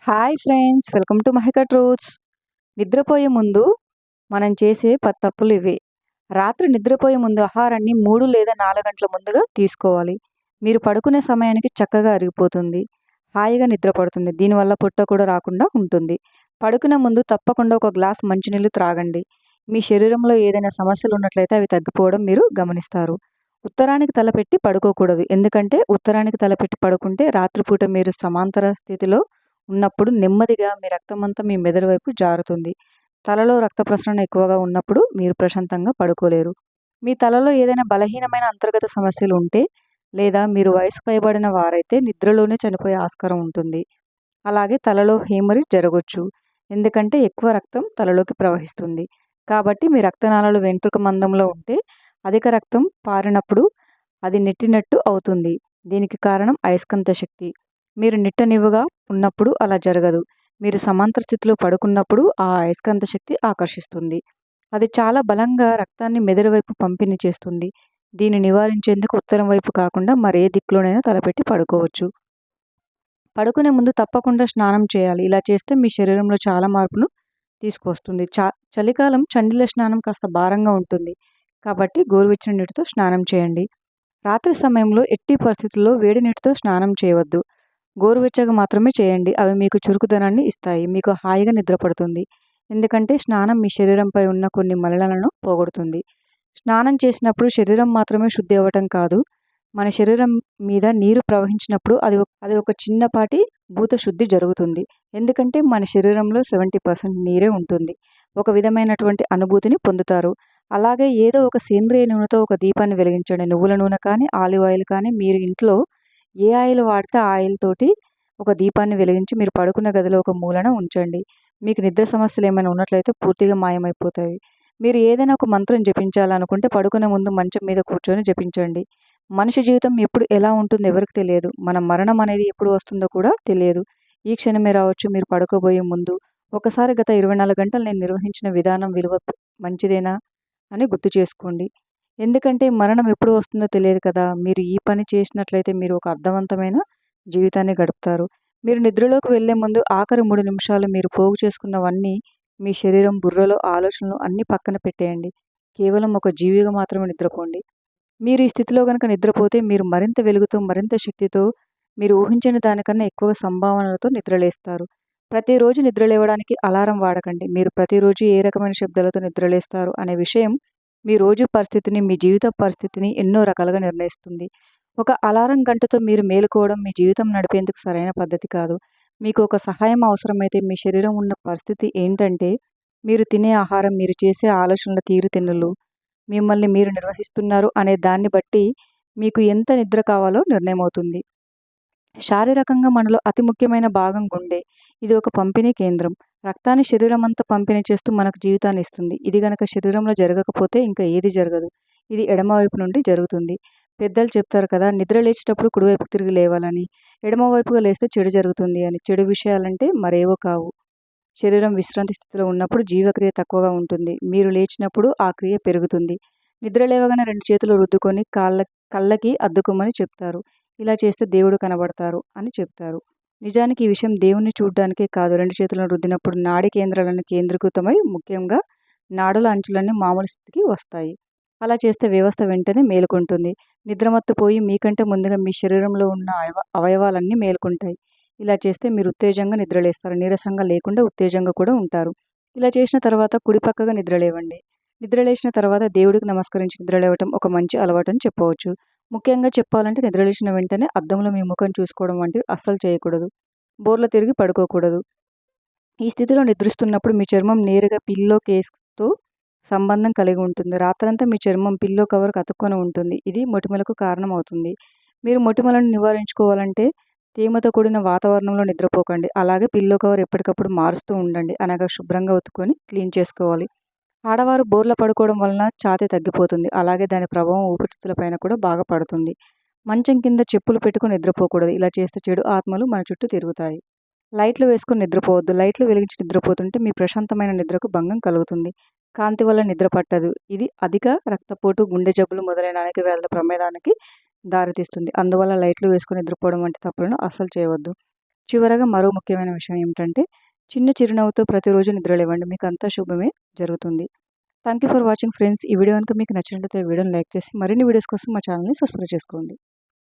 Hi friends, welcome to Mahika truths. నిద్రపోయే ముందు మనం చేసే 10 తప్పులు ఇవే. రాత్రి నిద్రపోయే ముందు ఆహారాన్ని 3 లేదా 4 గంటల ముందుగా తీసుకోవాలి. మీరు పడుకునే సమయానికి చక్కగా అరిగిపోతుంది. హాయిగా నిద్ర పడుతుంది. దీనివల్ల పొట్ట కూడా రాకుండా ఉంటుంది. పడుకునే ముందు తప్పకుండా ఒక గ్లాస్ మంచినీళ్ళు త్రాగండి. మీ శరీరంలో ఏదైనా సమస్యలు ఉన్నట్లయితే అవి తగ్గిపోవడం మీరు గమనిస్తారు. ఉత్తరానికి తలపెట్టి పడుకోకూడదు. ఎందుకంటే ఉత్తరానికి తలపెట్టి పడుకుంటే రాత్రిపూట మీరు సమాంతర స్థితిలో ఉన్నప్పుడు నెమ్మదిగా మీ రక్తమంతా మీ మెదడు వైపు జారుతుంది. తలలో రక్త ప్రసరణ ఎక్కువగా ఉన్నప్పుడు మీరు ప్రశాంతంగా పడుకోలేరు. మీ తలలో ఏదైనా బలహీనమైన అంతర్గత సమస్యలు ఉంటే లేదా మీరు వయసు పైబడిన వారైతే నిద్రలోనే చనిపోయే ఆస్కారం ఉంటుంది. అలాగే తలలో హేమరేజ్ జరగొచ్చు. ఎందుకంటే ఎక్కువ రక్తం తలలోకి ప్రవహిస్తుంది. కాబట్టి మీ రక్తనాళాలు వెంట్రుక మందంలో ఉంటే అధిక రక్తం పారినప్పుడు అది నెట్టినట్టు అవుతుంది. దీనికి కారణం అయస్కాంత శక్తి. మీరు నిట్టనివుగా ఉన్నప్పుడు అలా జరగదు. మీరు సమాంతర స్థితిలో పడుకున్నప్పుడు ఆ అయస్కాంత శక్తి ఆకర్షిస్తుంది. అది చాలా బలంగా రక్తాన్ని మెదడు వైపు పంపిణీ చేస్తుంది. దీన్ని నివారించేందుకు ఉత్తరం వైపు కాకుండా మరే దిక్కులోనైనా తలపెట్టి పడుకోవచ్చు. పడుకునే ముందు తప్పకుండా స్నానం చేయాలి. ఇలా చేస్తే మీ శరీరంలో చాలా మార్పును తీసుకొస్తుంది. చలికాలం చండీల స్నానం కాస్త భారంగా ఉంటుంది. కాబట్టి గోరువెచ్చని నీటితో స్నానం చేయండి. రాత్రి సమయంలో ఎట్టి పరిస్థితుల్లో వేడి నీటితో స్నానం చేయవద్దు. గోరువెచ్చగా మాత్రమే చేయండి. అవి మీకు చురుకుదనాన్ని ఇస్తాయి. మీకు హాయిగా నిద్రపడుతుంది. ఎందుకంటే స్నానం మీ శరీరంపై ఉన్న కొన్ని మలినాలను పోగొడుతుంది. స్నానం చేసినప్పుడు శరీరం మాత్రమే శుద్ధి అవ్వటం కాదు, మన శరీరం మీద నీరు ప్రవహించినప్పుడు అది ఒక చిన్నపాటి భూత శుద్ధి జరుగుతుంది. ఎందుకంటే మన శరీరంలో 70% నీరే ఉంటుంది. ఒక విధమైనటువంటి అనుభూతిని పొందుతారు. అలాగే ఏదో ఒక సేంద్రియ నూనెతో ఒక దీపాన్ని వెలిగించండి. నువ్వుల నూనె కానీ, ఆలివ్ ఆయిల్ కానీ, మీరు ఇంట్లో ఏ ఆయిల్ వాడితే ఆ ఆయిల్ తోటి ఒక దీపాన్ని వెలిగించి మీరు పడుకున్న గదిలో ఒక మూలన ఉంచండి. మీకు నిద్ర సమస్యలు ఏమైనా ఉన్నట్లయితే పూర్తిగా మాయమైపోతాయి. మీరు ఏదైనా ఒక మంత్రం జపించాలనుకుంటే పడుకునే ముందు మంచం మీద కూర్చొని జపించండి. మనిషి జీవితం ఎప్పుడు ఎలా ఉంటుందో ఎవరికి తెలియదు. మన మరణం అనేది ఎప్పుడు వస్తుందో కూడా తెలియదు. ఈ క్షణమే రావచ్చు. మీరు పడుకోబోయే ముందు ఒకసారి గత 24 గంటలు నేను నిర్వహించిన విధానం విలువ మంచిదేనా అని గుర్తు చేసుకోండి. ఎందుకంటే మరణం ఎప్పుడు వస్తుందో తెలియదు కదా. మీరు ఈ పని చేసినట్లయితే మీరు ఒక అర్థవంతమైన జీవితాన్ని గడుపుతారు. మీరు నిద్రలోకి వెళ్లే ముందు ఆఖరి 3 నిమిషాలు మీరు పోగు చేసుకున్నవన్నీ మీ శరీరం, బుర్రలో ఆలోచనలు అన్నీ పక్కన పెట్టేయండి. కేవలం ఒక జీవిగా మాత్రమే నిద్రపోండి. మీరు ఈ స్థితిలో గనక నిద్రపోతే మీరు మరింత వెలుగుతో, మరింత శక్తితో, మీరు ఊహించని దానికన్నా ఎక్కువ సంభావనలతో నిద్రలేస్తారు. ప్రతిరోజు నిద్రలేవడానికి అలారం వాడకండి. మీరు ప్రతిరోజు ఏ రకమైన శబ్దాలతో నిద్రలేస్తారు అనే విషయం మీ రోజు పరిస్థితిని, మీ జీవిత పరిస్థితిని ఎన్నో రకాలుగా నిర్ణయిస్తుంది. ఒక అలారం గంటతో మీరు మేలుకోవడం మీ జీవితం నడిపేందుకు సరైన పద్ధతి కాదు. మీకు ఒక సహాయం అవసరమైతే మీ శరీరం ఉన్న పరిస్థితి ఏంటంటే, మీరు తినే ఆహారం, మీరు చేసే ఆలోచనల తీరుతెన్నులు, మిమ్మల్ని మీరు నిర్వహిస్తున్నారు అనే దాన్ని బట్టి మీకు ఎంత నిద్ర కావాలో నిర్ణయమవుతుంది. శారీరకంగా మనలో అతి ముఖ్యమైన భాగం గుండె. ఇది ఒక పంపిణీ కేంద్రం. రక్తాన్ని శరీరమంతా పంపిణీ చేస్తూ మనకు జీవితాన్ని ఇస్తుంది. ఇది గనక శరీరంలో జరగకపోతే ఇంకా ఏది జరగదు. ఇది ఎడమవైపు నుండి జరుగుతుంది. పెద్దలు చెప్తారు కదా, నిద్ర లేచేటప్పుడు కుడివైపుకి తిరిగి లేవాలని, ఎడమవైపుగా లేస్తే చెడు జరుగుతుంది అని. చెడు విషయాలంటే మరేవో కావు. శరీరం విశ్రాంతి స్థితిలో ఉన్నప్పుడు జీవక్రియ తక్కువగా ఉంటుంది. మీరు లేచినప్పుడు ఆ క్రియ పెరుగుతుంది. నిద్ర లేవగానే 2 చేతులు రుద్దుకొని కళ్ళకి అద్దుకోమని చెప్తారు. ఇలా చేస్తే దేవుడు కనబడతారు అని చెప్తారు. నిజానికి ఈ విషయం దేవుణ్ణి చూడ్డానికే కాదు. 2 చేతులను రుద్దినప్పుడు నాడీ కేంద్రాలన్నీ కేంద్రీకృతమై ముఖ్యంగా నాడుల అంచులన్నీ మామూలు స్థితికి వస్తాయి. అలా చేస్తే వ్యవస్థ వెంటనే మేలుకుంటుంది. నిద్రమత్తు పోయి మీకంటే ముందుగా మీ శరీరంలో ఉన్న అవయవాలన్నీ మేలుకుంటాయి. ఇలా చేస్తే మీరు ఉత్తేజంగా నిద్రలేస్తారు. నీరసంగా లేకుండా ఉత్తేజంగా కూడా ఉంటారు. ఇలా చేసిన తర్వాత కుడి పక్కగా నిద్రలేవండి. నిద్రలేచిన తర్వాత దేవుడికి నమస్కరించి నిద్రలేవటం ఒక మంచి అలవాటని చెప్పవచ్చు. ముఖ్యంగా చెప్పాలంటే నిద్రలేచిన వెంటనే అద్దంలో మీ ముఖం చూసుకోవడం వంటివి అస్సలు చేయకూడదు. బోర్ల తిరిగి పడుకోకూడదు. ఈ స్థితిలో నిద్రిస్తున్నప్పుడు మీ చర్మం నేరుగా పిల్లో కేస్తో సంబంధం కలిగి ఉంటుంది. రాత్రంతా మీ చర్మం పిల్లో కవర్కి అతుక్కొని ఉంటుంది. ఇది మొటిమలకు కారణమవుతుంది. మీరు మొటిమలను నివారించుకోవాలంటే తేమతో కూడిన వాతావరణంలో నిద్రపోకండి. అలాగే పిల్లో కవర్ ఎప్పటికప్పుడు మారుస్తూ ఉండండి. అనగా శుభ్రంగా ఉతుక్కొని క్లీన్ చేసుకోవాలి. ఆడవారు బోర్ల పడుకోవడం వలన ఛాతీ తగ్గిపోతుంది. అలాగే దాని ప్రభావం ఊపిరితిత్తులపైన కూడా బాగా పడుతుంది. మంచం కింద చెప్పులు పెట్టుకొని నిద్రపోకూడదు. ఇలా చేస్తే చెడు ఆత్మలు మన చుట్టూ తిరుగుతాయి. లైట్లు వేసుకొని నిద్రపోవద్దు. లైట్లు వెలిగించి నిద్రపోతుంటే మీ ప్రశాంతమైన నిద్రకు భంగం కలుగుతుంది. కాంతి వల్ల నిద్ర పట్టదు. ఇది అధిక రక్తపోటు, గుండె జబ్బులు మొదలైన అనేక వ్యాధుల ప్రమాదానికి దారితీస్తుంది. అందువల్ల లైట్లు వేసుకొని నిద్రపోవడం వంటి తప్పులను అస్సలు చేయవద్దు. చివరగా మరో ముఖ్యమైన విషయం ఏమిటంటే చిన్న చిరునవ్వుతో ప్రతిరోజు నిద్రలేవండి. మీకు అంతా శుభమే జరుగుతుంది. Thank you for watching friends. ఈ వీడియో కనుక మీకు నచ్చినట్లయితే వీడియోని లైక్ చేసి మరిన్ని వీడియోస్ కోసం మా ఛానల్ని సబ్స్క్రైబ్ చేసుకోండి.